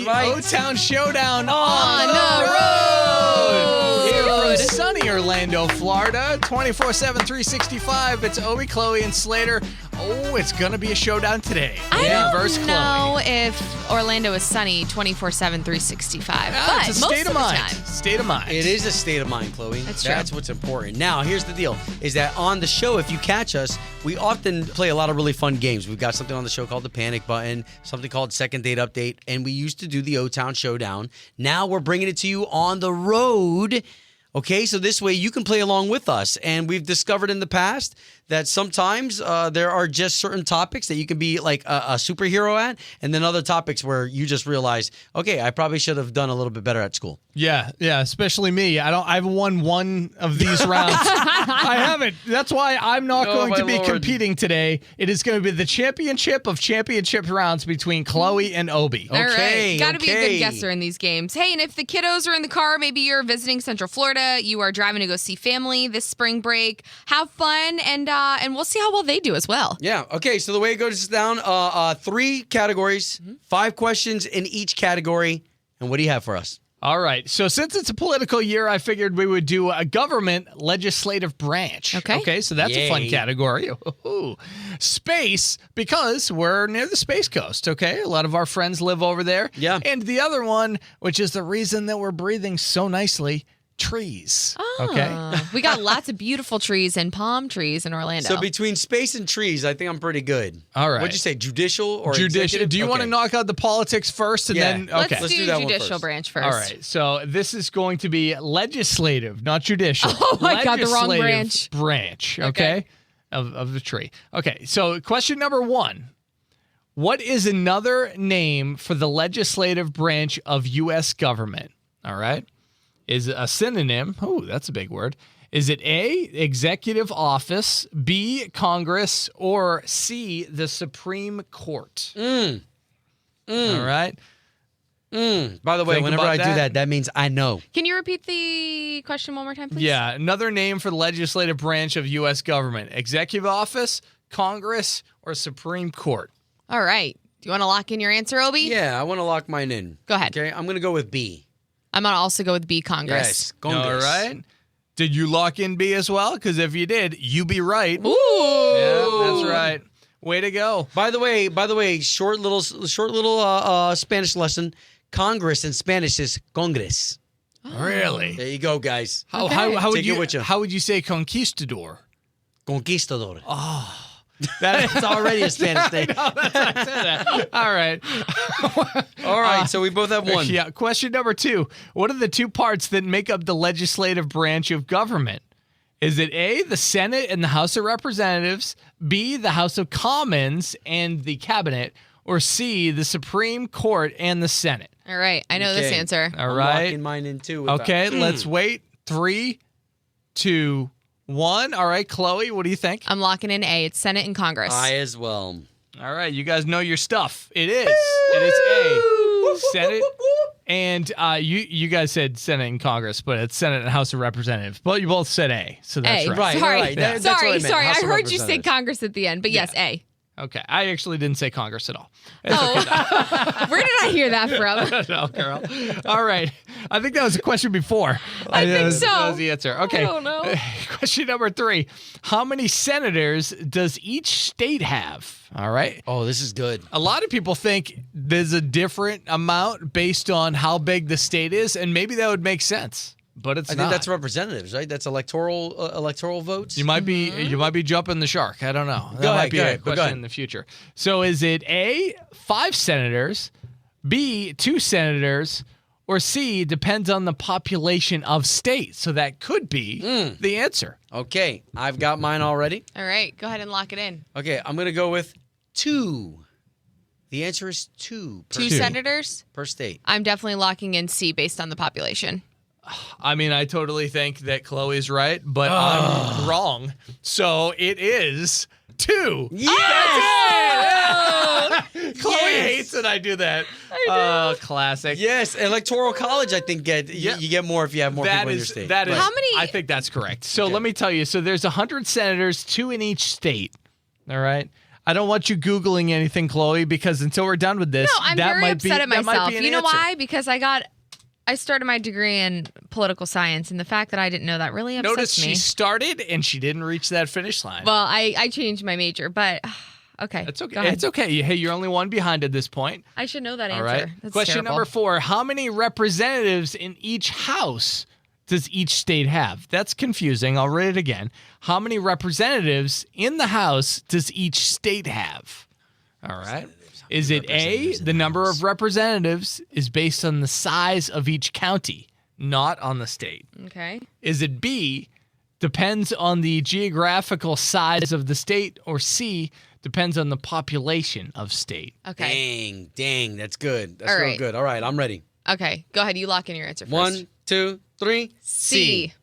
right. O-Town Showdown on the road. Here from sunny Orlando, Florida, 24/7, 365. It's Obi, Chloe, and Slater. Oh, it's going to be a showdown today. I versus don't Chloe. know if Orlando is sunny 24/7, 365. But It's a most state of the mind. time. State of mind. It is a state of mind, Chloe. That's true. That's what's important. Now, here's the deal, is that on the show, if you catch us, we often play a lot of really fun games. We've got something on the show called the Panic Button, something called Second Date Update, and we used to do the O-Town Showdown. Now we're bringing it to you on the road. Okay, so this way you can play along with us. And we've discovered in the past that sometimes there are just certain topics that you can be like a superhero at, and then other topics where you just realize, okay, I probably should have done a little bit better at school. Yeah, especially me. I've won one of these rounds. I haven't. That's why I'm not going to be competing today. It is going to be the championship of championship rounds between Chloe and Obi. All Okay, right. Got to be a okay. good guesser in these games. Hey, and if the kiddos are in the car, maybe you're visiting Central Florida, you are driving to go see family this spring break, have fun, and we'll see how well they do as well. Yeah. Okay. So the way it goes down, 3 categories, 5 questions in each category. And what do you have for us? All right. So since it's a political year, I figured we would do a government legislative branch. Okay. Okay. So that's a fun Yay. category. Ooh. Space, because we're near the Space Coast. Okay. A lot of our friends live over there. Yeah. And the other one, which is the reason that we're breathing so nicely, trees. Okay. We got lots of beautiful trees and palm trees in Orlando. So between space and trees, I think I'm pretty good. All right. What'd you say, judicial or Judicial. executive? Do you want to Okay. knock out the politics first and Yeah. then? Let's Okay. Let's do do that one judicial first. branch first. All right. So this is going to be legislative, not judicial. Oh my God, the wrong Legislative branch. Okay. Of the tree. Okay. So question number 1. What is another name for the legislative branch of U.S. government? All right. Is it a synonym? Oh, that's a big word. Is it A, executive office, B, Congress, or C, the Supreme Court? All right. By the way, Think whenever about I do that. that means I know. Can you repeat the question one more time, please? Yeah, another name for the legislative branch of U.S. government. Executive office, Congress, or Supreme Court? All right. Do you want to lock in your answer, Obi? Yeah, I want to lock mine in. Go ahead. Okay, I'm going to go with B. I'm going to also go with B, Congress. Yes, Congress. All right. Did you lock in B as well? Because if you did, you be right. Ooh. Yeah, that's right. Way to go. By the way, short little Spanish lesson. Congress in Spanish is Congres. Really? There you go, guys. How would Take it with you. How would you say conquistador? Conquistador. That It's already a Spanish thing. All right. All right, so we both have one. Yeah. Question number 2. What are the 2 parts that make up the legislative branch of government? Is it A, the Senate and the House of Representatives, B, the House of Commons and the Cabinet, or C, the Supreme Court and the Senate? All right. I know this Okay. answer. All I'm right. locking mine in too. Okay, let's wait. 3, 2, 1. All right, Chloe, what do you think? I'm locking in A. It's Senate and Congress. I as well. All right, you guys know your stuff. It is. It is A, Senate, and you guys said Senate and Congress, but it's Senate and House of Representatives. But you both said A, so that's A. right. Right, Sorry. right. That's what I meant. Sorry. House I of heard you say Representatives. Congress at the end, but yes, A. Okay, I actually didn't say Congress at all. Oh. Where did I hear that from? No, girl. All right. I think that was a question before. I think so. That was the answer. Okay. I don't know. Question number 3. How many senators does each state have? All right. Oh, this is good. A lot of people think there's a different amount based on how big the state is, and maybe that would make sense. But it's I not. think that's representatives, right? That's electoral votes. You might be jumping the shark. I don't know. That Go might ahead, be go a ahead, go question ahead. in the future. So is it A, 5 senators, B, 2 senators, or C, depends on the population of states? So that could be the answer. Okay, I've got mine already. All right. Go ahead and lock it in. Okay, I'm going to go with 2. The answer is 2 per, 2 senators? per state. I'm definitely locking in C based on the population. I mean, I totally think that Chloe's right, but I'm wrong. So it is 2. Yes! Chloe hates that I do that. Oh, classic. Yes, electoral college, I think, you get more if you have more people in your state. That is. How many- I think that's correct. So let me tell you. So there's 100 senators, 2 in each state. All right. I don't want you Googling anything, Chloe, because until we're done with this, No, I'm that very might upset be, at that might myself. be an You know answer. why? Because I started my degree in political science, and the fact that I didn't know that really upsets Notice me. she started and she didn't reach that finish line. Well, I changed my major, but okay. It's okay. Go ahead. It's okay. Hey, you're only one behind at this point. I should know that All answer. right. That's Question terrible. number 4. How many representatives in each house does each state have? That's confusing. I'll read it again. How many representatives in the house does each state have? All right. Is it A, the number of representatives is based on the size of each county, not on the state? Okay. Is it B, depends on the geographical size of the state, or C, depends on the population of state? Okay. Dang, that's good. That's All real right. good. All right, I'm ready. Okay. Go ahead. You lock in your answer first. 1, 2, 3. C.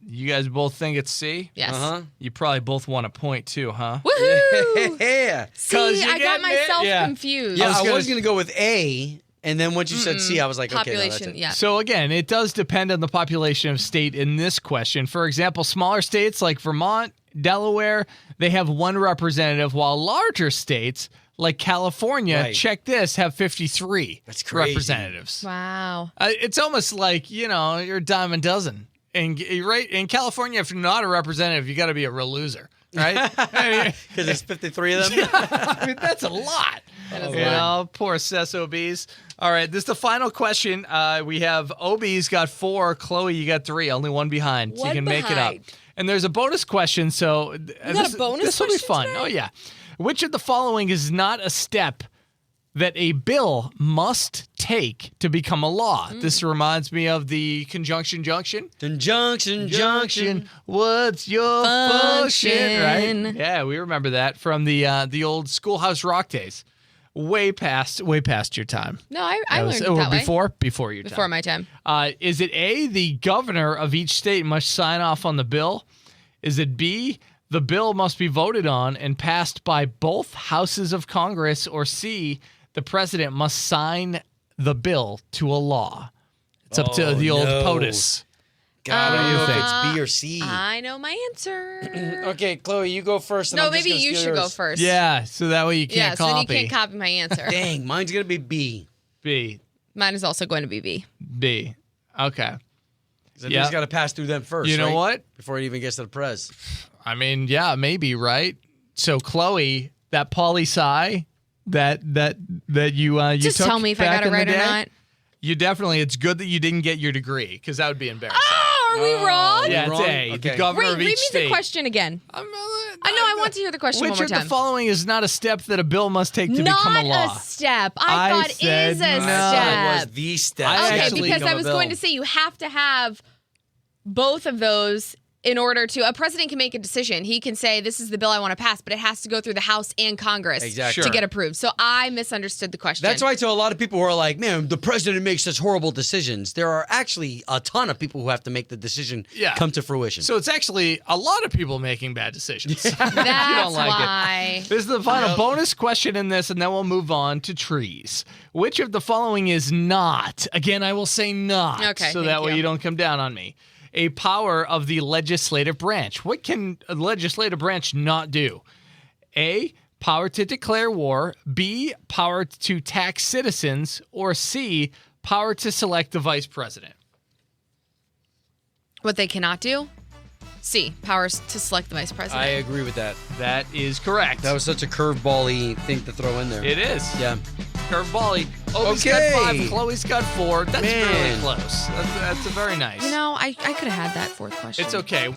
You guys both think it's C? Yes. Uh-huh. You probably both want a point too, huh? Woohoo! Yeah. 'Cause See, you're I got getting it? myself Yeah. confused. Yeah, I gonna- was going to go with A, and then once you said C, I was like, okay, no, that's Population, it. yeah. So again, it does depend on the population of state in this question. For example, smaller states like Vermont, Delaware, they have 1 representative, while larger states like California, Right. check this, have 53 That's crazy. representatives. Wow. It's almost like, you're a dime a dozen. And right in California, if you're not a representative, you got to be a real loser, right? Because there's 53 of them. I mean, that's a lot. That is You a lot. know, poor SOBs. All right, this is the final question. We have OB's got 4, Chloe, you got 3, only one behind. So you One can make it up. behind. And there's a bonus question, so got a bonus this will be question fun. today? Oh yeah. Which of the following is not a step that a bill must take to become a law? This reminds me of the conjunction junction. Junction. What's your function? Function. Right? Yeah, we remember that from the old Schoolhouse Rock days. Way past your time. No, I That learned was- it or that way. before your Before time. my time. Is it A, the governor of each state must sign off on the bill? Is it B, the bill must be voted on and passed by both houses of Congress? Or C, the president must sign the bill to a law? It's up to Oh, the old no. POTUS. God, I don't know if Uh, it's B or C. I know my answer. Okay, Chloe, you go first. And No, I'm just maybe gonna you steal should go yours. first. Yeah, so that way you Yeah, can't so then copy. you can't copy my answer. Dang, mine's going to be B. B. Mine is also going to be B. B. Okay. So Yeah. he's got to pass through them first. You know right? what? Before it even gets to the prez. I mean, yeah, maybe, right? So Chloe, that poli-sci that you Just took tell me if I back got it in the right or day, not. You definitely. It's good that you didn't get your degree because that would be embarrassing. Oh, are we wrong? yeah, it's wrong? A. The Okay. governor Wait, of read each me state. the question again. I know. I want to hear the question Which one more of time. the following is not a step that a bill must take to Not become a law? a step. I I thought said is a no. That was step. the step. I Okay, actually because become I a was bill. going to say you have to have both of those in order to. A president can make a decision. He can say, this is the bill I want to pass, but it has to go through the House and Congress Exactly. to Sure. get approved. So I misunderstood the question. That's why to a lot of people who are like, man, the president makes such horrible decisions. There are actually a ton of people who have to make the decision Yeah. come to fruition. So it's actually a lot of people making bad decisions. If you don't That's like it. why. This is the final bonus question in this, and then we'll move on to trees. Which of the following is not, again, I will say not, Okay, so thank that way you. you don't come down on me, a power of the legislative branch? What can a legislative branch not do? A, power to declare war. B, power to tax citizens. Or C, power to select the vice president. What they cannot do? C, powers to select the vice president. I agree with that. That is correct. That was such a curveball-y thing to throw in there. It is. Yeah. Curveball. Obi's Okay. got 5, Chloe's got 4. That's really Man. close. That's a very nice. You know, I could have had that fourth question. It's okay.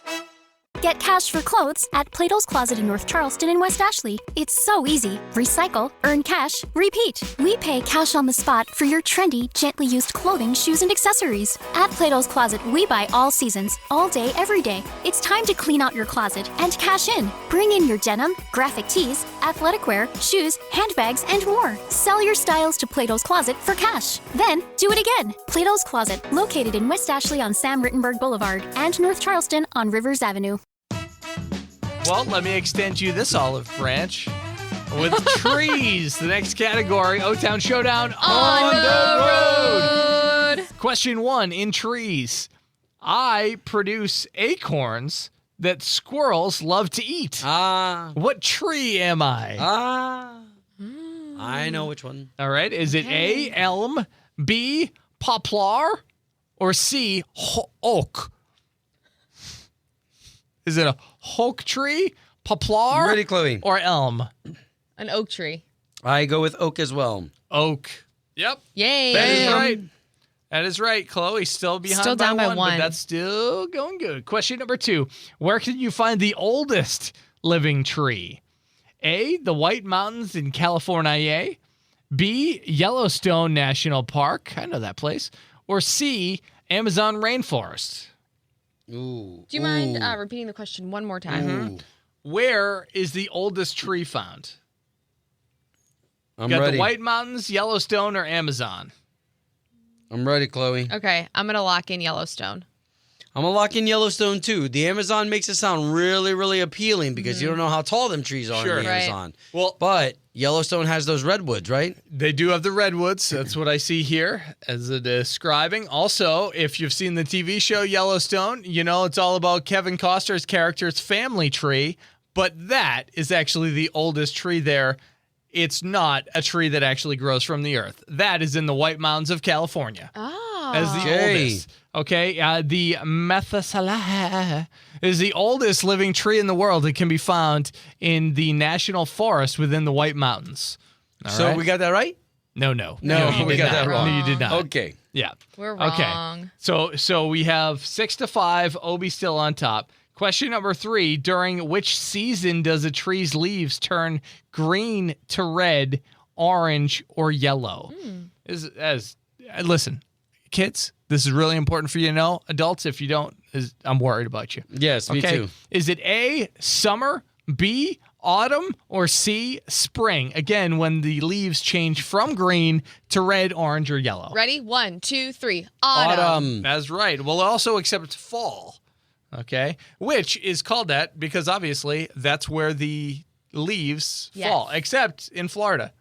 Get cash for clothes at Plato's Closet in North Charleston and West Ashley. It's so easy. Recycle, earn cash, repeat. We pay cash on the spot for your trendy, gently used clothing, shoes, and accessories. At Plato's Closet, we buy all seasons, all day, every day. It's time to clean out your closet and cash in. Bring in your denim, graphic tees, athletic wear, shoes, handbags, and more. Sell your styles to Plato's Closet for cash. Then, do it again. Plato's Closet, located in West Ashley on Sam Rittenberg Boulevard and North Charleston on Rivers Avenue. Well, let me extend you this olive branch with trees. The next category, O-Town Showdown on the road. Question 1, in trees. I produce acorns that squirrels love to eat? What tree am I? I know which one. All right. Is it A, elm, B, poplar, or C, oak? Is it a oak tree, poplar, Ready, Chloe? or elm? An oak tree. I go with oak as well. Oak. Yep. Yay. That is right. That is right. Chloe still behind Still down by but one. that's still going good. Question number 2. Where can you find the oldest living tree? A, the White Mountains in California. B, Yellowstone National Park. I know that place. Or C, Amazon rainforest. Ooh. Do you mind repeating the question one more time? Ooh. Where is the oldest tree found? I'm Got ready. the White Mountains, Yellowstone, or Amazon? I'm ready, Chloe. Okay, I'm going to lock in Yellowstone. I'm going to lock in Yellowstone, too. The Amazon makes it sound really, really appealing because you don't know how tall them trees are Sure. in the Right. Amazon. Well, But Yellowstone has those redwoods, right? they do have the redwoods. That's what I see here as it describing. Also, if you've seen the TV show Yellowstone, you know it's all about Kevin Costner's character's family tree, but that is actually the oldest tree there. It's not a tree that actually grows from the earth. That is in the White Mountains of California. Oh. As the Okay. oldest. Okay, the Methuselah is the oldest living tree in the world. It can be found in the national forest within the White Mountains. All So right? we got that right? No, No, you we did got not. that wrong. No, you did not. Okay. Yeah. We're Okay. wrong. So we have 6-5. Obi still on top. Question number 3. During which season does a tree's leaves turn green to red, orange, or yellow? Listen, kids, this is really important for you to know. Adults, if you don't, I'm worried about you. Yes, me too. Is it A, summer, B, autumn, or C, spring? Again, when the leaves change from green to red, orange, or yellow. Ready? 1, 2, 3. Autumn. That's right. We'll also accept fall, okay? Which is called that because obviously that's where the leaves Yes. fall, except in Florida.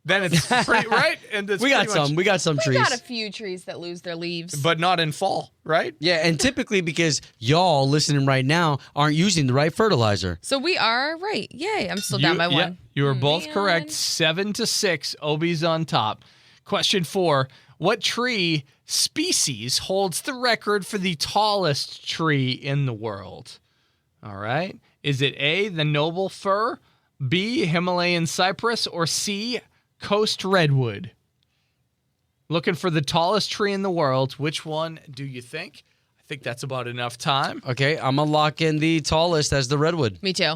Then it's pretty, right? And it's We got pretty much- some. We got some We trees. got a few trees that lose their leaves. But not in fall, right? Yeah, and typically because y'all listening right now aren't using the right fertilizer. So we are right. Yay. I'm still down by Yeah, one. you were both Man. correct. 7-6. Obi's on top. Question 4. What tree species holds the record for the tallest tree in the world? All right. Is it A, the noble fir, B, Himalayan cypress, or C, coast redwood? Looking for the tallest tree in the world. Which one do you think? I think that's about enough time. Okay, I'm going to lock in the tallest as the redwood. Me too.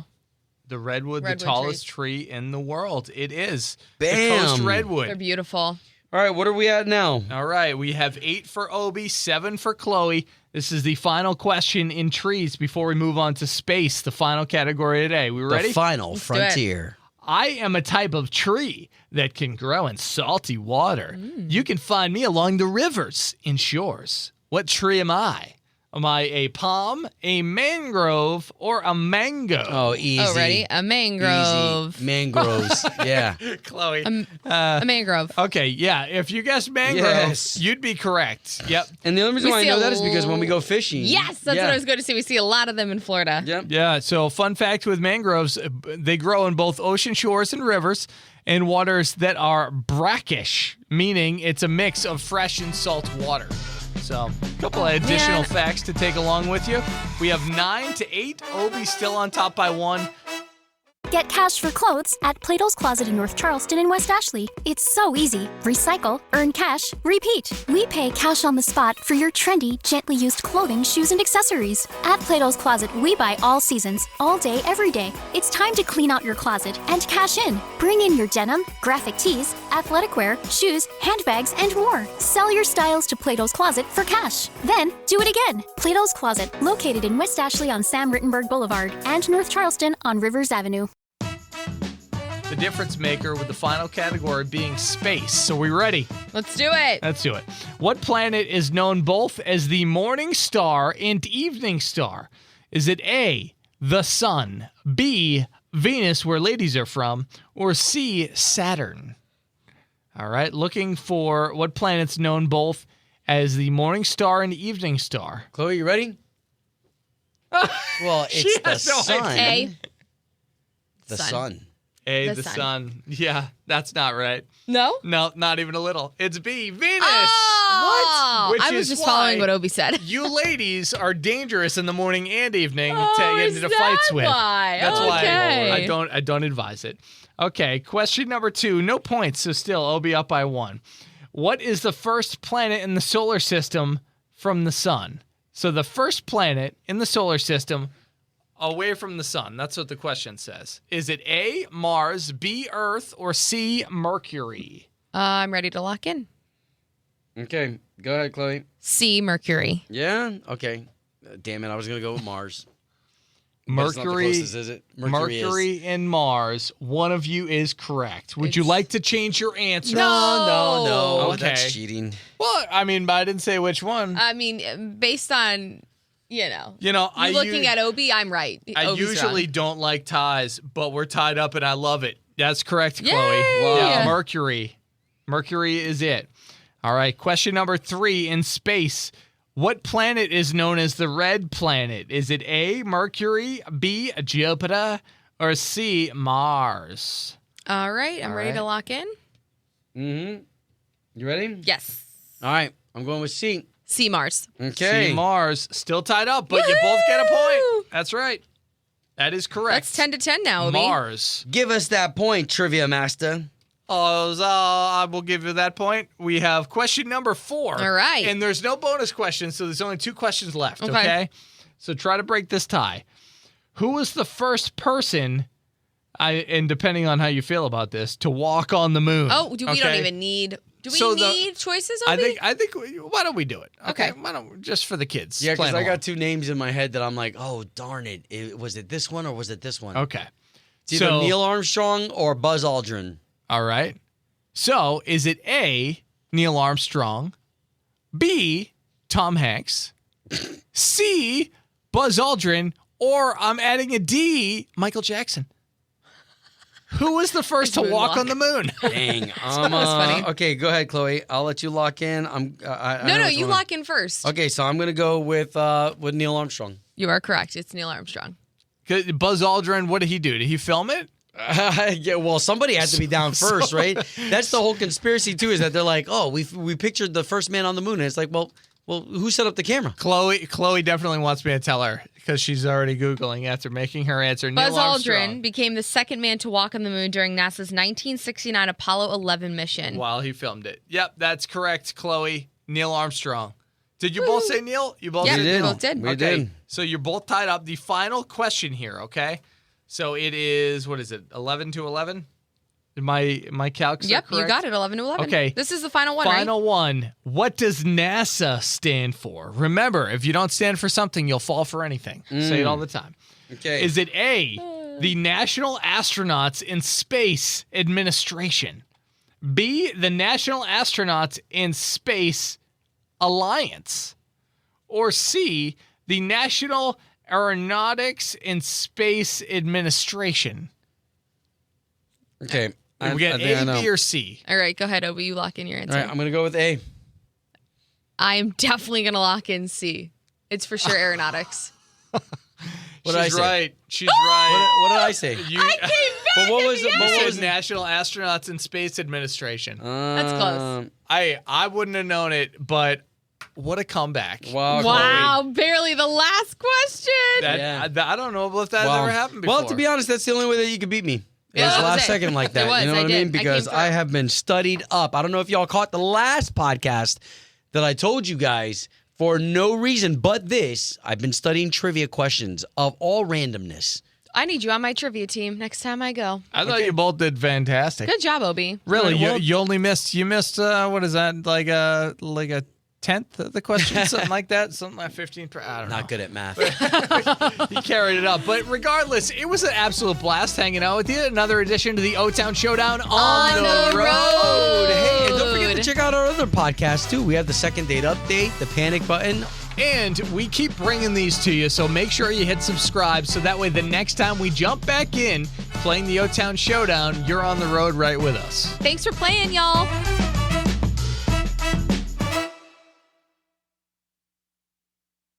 The redwood, the Redwood tallest trees. tree in the world. It is Bam. the coast They're redwood. beautiful. All right, what are we at now? All right, we have 8 for Obi, 7 for Chloe. This is the final question in trees before we move on to space, the final category today. We ready? The final do it. frontier. I am a type of tree that can grow in salty water. You can find me along the rivers and shores. What tree am I? Am I a palm, a mangrove, or a mango? Oh, easy. Oh, ready? A mangrove. Easy. Mangroves. Yeah. Chloe. A mangrove. Okay, yeah. If you guessed mangrove, Yes. you'd be correct. Yep. And the only reason We why I see know a that is because when we go fishing. Yes, that's yeah. what I was going to say. We see a lot of them in Florida. Yep. Yeah, so fun fact with mangroves, they grow in both ocean shores and rivers and waters that are brackish, meaning it's a mix of fresh and salt water. So, a couple of additional facts to take along with you. We have 9-8. Obi's still on top by 1. Get cash for clothes at Plato's Closet in North Charleston and West Ashley. It's so easy. Recycle, earn cash, repeat. We pay cash on the spot for your trendy, gently used clothing, shoes, and accessories. At Plato's Closet, we buy all seasons, all day, every day. It's time to clean out your closet and cash in. Bring in your denim, graphic tees, athletic wear, shoes, handbags, and more. Sell your styles to Plato's Closet for cash. Then, do it again. Plato's Closet, located in West Ashley on Sam Rittenberg Boulevard and North Charleston on Rivers Avenue. The difference maker with the final category being space. So, we ready? Let's do it. Let's do it. What planet is known both as the morning star and evening star? Is it A, the sun, B, Venus, where ladies are from, or C, Saturn? All right, looking for what planet's known both as the morning star and evening star. Chloe, you ready? Well, She it's the has no sun. A. The Sun. sun. A, The the sun. sun. Yeah, that's not right. No? No, not even a little. It's B, Venus. Oh, Which I was is just following why what Obi said. You ladies are dangerous in the morning and evening to get is into that fights with. why? That's Okay. why I don't advise it. Okay, question number 2. No points, so still Obi up by 1. What is the first planet in the solar system from the sun? So the first planet in the solar system away from the sun. That's what the question says. Is it A, Mars, B, Earth, or C, Mercury? I'm ready to lock in. Okay, go ahead, Chloe. C, Mercury. Yeah? Okay. Damn it, I was going to go with Mars. But it's not the Mercury, closest, is it? Mercury is. and Mars. One of you is correct. Would you It's- like to change your answer? No. Okay. That's cheating. Well, I mean, but I didn't say which one. I mean, based on, you I at Obi, I'm right. I Obi's usually wrong. don't like ties, but we're tied up and I love it. That's correct, Yay! Chloe. Wow. Yeah, Mercury. Mercury is it. All right, question number 3 in space. What planet is known as the red planet? Is it A, Mercury, B, Jupiter, or C, Mars? All right, I'm ready to lock in. Mm-hmm. You ready? Yes. All right, I'm going with C. C, Mars. Okay. C, Mars. Still tied up, but you both get a point. That's right. That is correct. That's 10-10 now, Obi. Mars. Give us that point, Trivia Master. Oh, so I will give you that point. We have question number 4. All right. And there's no bonus questions, so there's only 2 questions left, Okay. okay? So try to break this tie. Who was the first person, and depending on how you feel about this, to walk on the moon? Oh, we don't okay? even need. Do we So the- need choices, Obi? I think. Why don't we do it? Okay. Why don't just for the kids? Yeah, because Plan I got along. 2 names in my head that I'm like, oh, darn it. Was it this one or was it this one? Okay. It's either Neil Armstrong or Buzz Aldrin. All right. So is it A, Neil Armstrong, B, Tom Hanks, C, Buzz Aldrin, or I'm adding a D, Michael Jackson? Who was the first to walk on the moon? Dang. That was funny. Okay, go ahead, Chloe. I'll let you lock in. No, you lock in first. Okay, so I'm going to go with Neil Armstrong. You are correct. It's Neil Armstrong. 'Cause Buzz Aldrin, what did he do? Did he film it? Yeah, well, somebody had to be down first, right? That's the whole conspiracy too. Is that they're like, oh, we pictured the first man on the moon, and it's like, well, who set up the camera? Chloe definitely wants me to tell her because she's already Googling after making her answer. Buzz Neil Armstrong. Aldrin became the second man to walk on the moon during NASA's 1969 Apollo 11 mission. While he filmed it. Yep, that's correct, Chloe. Neil Armstrong. Did you both say Neil? You both Yep, said we Neil? both did. We Okay, did. so you're both tied up. The final question here, okay? So it is, what is it, 11 to 11? My calcs are Yep, correct? you got it. 11 to 11. Okay. This is the final one, right? Final one. What does NASA stand for? Remember, if you don't stand for something, you'll fall for anything. Say it all the time. Okay. Is it A, the National Astronauts in Space Administration? B, the National Astronauts in Space Alliance? Or C, the National Aeronautics and Space Administration? Okay. We get I think I A, know. B, or C. All right, go ahead, Obi. You lock in your answer. All right, I'm going to go with A. I am definitely going to lock in C. It's for sure aeronautics. What did I She's say? right. She's right. What did I say? You, I came back But what at was the it? end. What you was said National Astronauts and Space Administration. That's close. I wouldn't have known it, but what a comeback. Wow. Wow, barely the last question. I don't know if that has ever happened before. Well, to be honest, that's the only way that you could beat me. Yeah, Is that was last it. second like that. It was. You know I what I did. mean? I came Because through. I have been studied up. I don't know if y'all caught the last podcast that I told you guys for no reason but this. I've been studying trivia questions of all randomness. I need you on my trivia team next time I go. I thought you both did fantastic. Good job, Obi. Really, Well- you only missed what is that, like a tenth of the question, something like that, something like 15. I don't know. Not good at math. You carried it up, but regardless, it was an absolute blast hanging out with you. Another edition to the O-Town Showdown on the road. Hey, and don't forget to check out our other podcasts too. We have the Second Date Update, the Panic Button. And we keep bringing these to you, so make sure you hit subscribe so that way the next time we jump back in playing the O-Town Showdown, you're on the road right with us. Thanks for playing, y'all.